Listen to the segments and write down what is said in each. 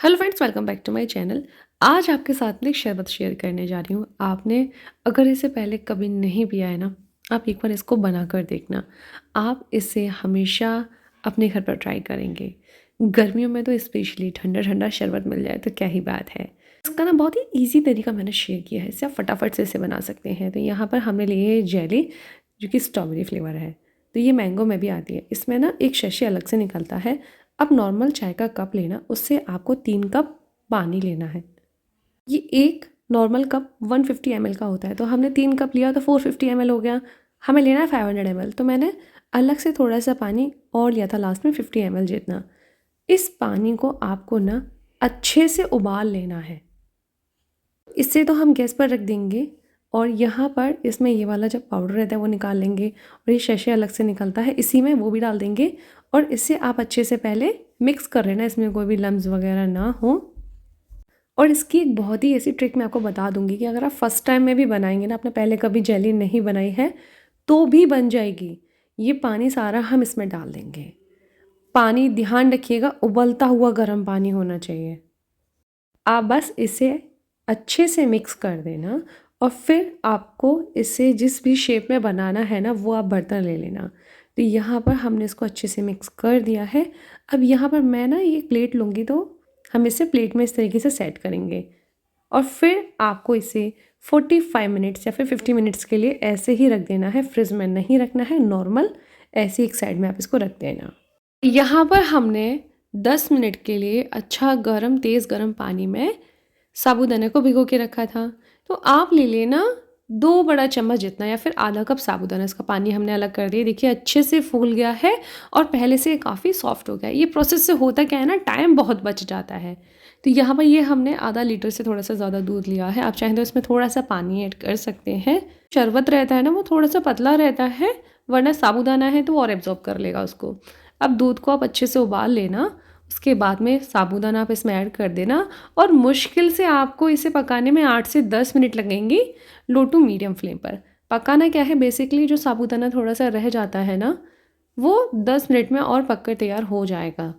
Hello friends, welcome back to my channel. आज आपके साथ में एक शरबत शेयर करने जा रही हूँ। आपने अगर इसे पहले कभी नहीं पिया है ना, आप एक बार इसको बना कर देखना। आप इसे हमेशा अपने घर पर ट्राई करेंगे। गर्मियों में तो स्पेशली ठंडा ठंडा शरबत मिल जाए तो क्या ही बात है। इसका ना बहुत ही ईजी तरीका मैंने शेयर किया है, इससे आप फटाफट से इसे बना सकते हैं। तो यहाँ पर हमने लिए है जेली, जो कि स्ट्रॉबेरी फ्लेवर है। तो ये मैंगो में भी आती है। इसमें ना एक शैशे अलग से निकलता है। अब नॉर्मल चाय का कप लेना, उससे आपको 3 कप पानी लेना है। ये एक नॉर्मल कप 150 ml का होता है, तो हमने 3 कप लिया तो 450 ml हो गया। हमें लेना है 500 ml, तो मैंने अलग से थोड़ा सा पानी और लिया था लास्ट में 50 ml जितना। इस पानी को आपको ना अच्छे से उबाल लेना है। इससे तो हम गैस पर रख देंगे और यहाँ पर इसमें ये वाला जब पाउडर रहता है वो निकाल लेंगे और ये शैशे अलग से निकलता है, इसी में वो भी डाल देंगे और इससे आप अच्छे से पहले मिक्स कर लेना, इसमें कोई भी लम्स वगैरह ना हो। और इसकी एक बहुत ही ऐसी ट्रिक मैं आपको बता दूंगी कि अगर आप फर्स्ट टाइम में भी बनाएंगे ना, आपने पहले कभी जेली नहीं बनाई है तो भी बन जाएगी। ये पानी सारा हम इसमें डाल देंगे। पानी ध्यान रखिएगा, उबलता हुआ गर्म पानी होना चाहिए। आप बस इसे अच्छे से मिक्स कर देना और फिर आपको इसे जिस भी शेप में बनाना है ना, वो आप बर्तन ले लेना। तो यहाँ पर हमने इसको अच्छे से मिक्स कर दिया है। अब यहाँ पर मैं ना ये प्लेट लूँगी, तो हम इसे प्लेट में इस तरीके से सेट करेंगे और फिर आपको इसे 45 मिनट्स या फिर 50 मिनट्स के लिए ऐसे ही रख देना है। फ्रिज में नहीं रखना है, नॉर्मल ऐसे एक साइड में आप इसको रख देना। यहाँ पर हमने 10 मिनट के लिए अच्छा गरम, तेज़ गरम पानी में साबूदाने को भिगो के रखा था। तो आप ले लेना 2 बड़ा चम्मच जितना या फिर आधा कप साबूदाना। इसका पानी हमने अलग कर दिया, देखिए अच्छे से फूल गया है और पहले से काफ़ी सॉफ्ट हो गया है। ये प्रोसेस से होता क्या है ना, टाइम बहुत बच जाता है। तो यहाँ पर ये हमने आधा लीटर से थोड़ा सा ज़्यादा दूध लिया है। आप चाहें तो इसमें थोड़ा सा पानी ऐड कर सकते हैं। शरबत रहता है ना, वो थोड़ा सा पतला रहता है, वरना साबूदाना है तो और एब्जॉर्ब कर लेगा उसको। अब दूध को आप अच्छे से उबाल लेना, उसके बाद में साबूदाना आप इसमें ऐड कर देना और मुश्किल से आपको इसे पकाने में 8 से 10 मिनट लगेंगी, लो टू मीडियम फ्लेम पर। पकाना क्या है, बेसिकली जो साबूदाना थोड़ा सा रह जाता है ना, वो 10 मिनट में और पककर तैयार हो जाएगा।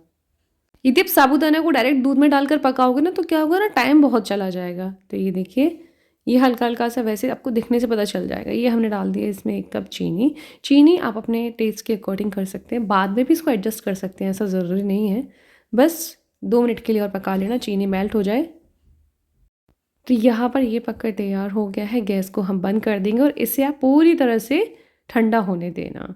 यदि आप साबूदाना को डायरेक्ट दूध में डालकर पकाओगे ना, तो क्या होगा ना, टाइम बहुत चला जाएगा। तो ये देखिए, ये हल्का हल्का सा वैसे आपको दिखने से पता चल जाएगा। ये हमने डाल दिया इसमें 1 कप चीनी। चीनी आप अपने टेस्ट के अकॉर्डिंग कर सकते हैं, बाद में भी इसको एडजस्ट कर सकते हैं, ऐसा ज़रूरी नहीं है। बस 2 मिनट के लिए और पका लेना, चीनी मेल्ट हो जाए। तो यहाँ पर ये पककर तैयार हो गया है। गैस को हम बंद कर देंगे और इसे आप पूरी तरह से ठंडा होने देना।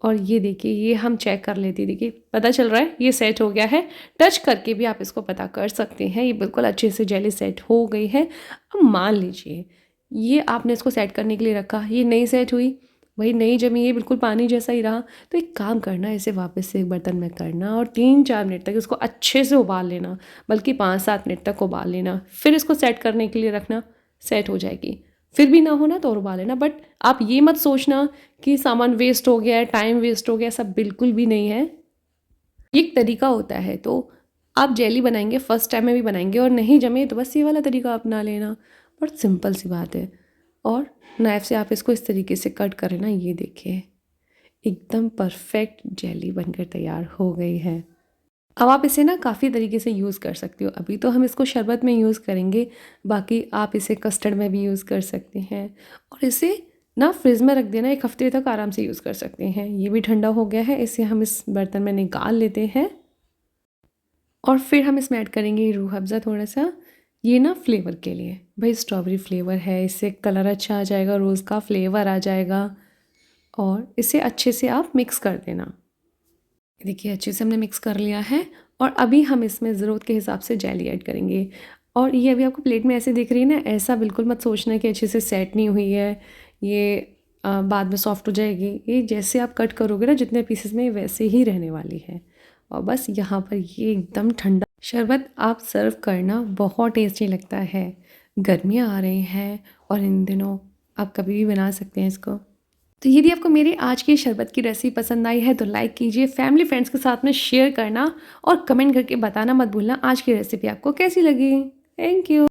और ये देखिए, ये हम चेक कर लेते हैं, देखिए पता चल रहा है ये सेट हो गया है। टच करके भी आप इसको पता कर सकते हैं, ये बिल्कुल अच्छे से जेली सेट हो गई है। अब मान लीजिए ये आपने इसको सेट करने के लिए रखा, ये नहीं सेट हुई, वही नहीं जमी, ये बिल्कुल पानी जैसा ही रहा, तो एक काम करना, इसे वापस से एक बर्तन में करना और 3-4 मिनट तक इसको अच्छे से उबाल लेना, बल्कि 5-7 मिनट तक उबाल लेना। फिर इसको सेट करने के लिए रखना, सेट हो जाएगी। फिर भी ना हो ना तो और उबाल लेना। बट आप ये मत सोचना कि सामान वेस्ट हो गया है, टाइम वेस्ट हो गया, सब बिल्कुल भी नहीं है। ये एक तरीका होता है। तो आप जेली बनाएंगे, फर्स्ट टाइम में भी बनाएंगे और नहीं जमे तो बस ये वाला तरीका अपना लेना। बहुत सिंपल सी बात है। और नाइफ से आप इसको इस तरीके से कट करें ना, ये देखिए एकदम परफेक्ट जेली बनकर तैयार हो गई है। अब आप इसे ना काफ़ी तरीके से यूज़ कर सकते हो। अभी तो हम इसको शरबत में यूज़ करेंगे, बाकी आप इसे कस्टर्ड में भी यूज़ कर सकते हैं और इसे ना फ्रिज में रख देना, 1 हफ्ते तक आराम से यूज़ कर सकते हैं। ये भी ठंडा हो गया है, इसे हम इस बर्तन में निकाल लेते हैं और फिर हम इसमें ऐड करेंगे रूह अफ़ज़ा थोड़ा सा। ये ना फ्लेवर के लिए, भाई स्ट्रॉबेरी फ्लेवर है, इससे कलर अच्छा आ जाएगा, रोज़ का फ्लेवर आ जाएगा। और इसे अच्छे से आप मिक्स कर देना। देखिए अच्छे से हमने मिक्स कर लिया है और अभी हम इसमें ज़रूरत के हिसाब से जेली ऐड करेंगे। और ये अभी आपको प्लेट में ऐसे दिख रही है ना, ऐसा बिल्कुल मत सोचना कि अच्छे से सेट नहीं हुई है, ये बाद में सॉफ्ट हो जाएगी। ये जैसे आप कट करोगे ना जितने पीसेस में, वैसे ही रहने वाली है। और बस यहाँ पर ये एकदम ठंडा शरबत आप सर्व करना, बहुत टेस्टी लगता है। गर्मियाँ आ रही हैं और इन दिनों आप कभी भी बना सकते हैं इसको। तो यदि आपको मेरी आज की शरबत की रेसिपी पसंद आई है तो लाइक कीजिए, फैमिली फ्रेंड्स के साथ में शेयर करना और कमेंट करके बताना मत भूलना आज की रेसिपी आपको कैसी लगी। Thank you.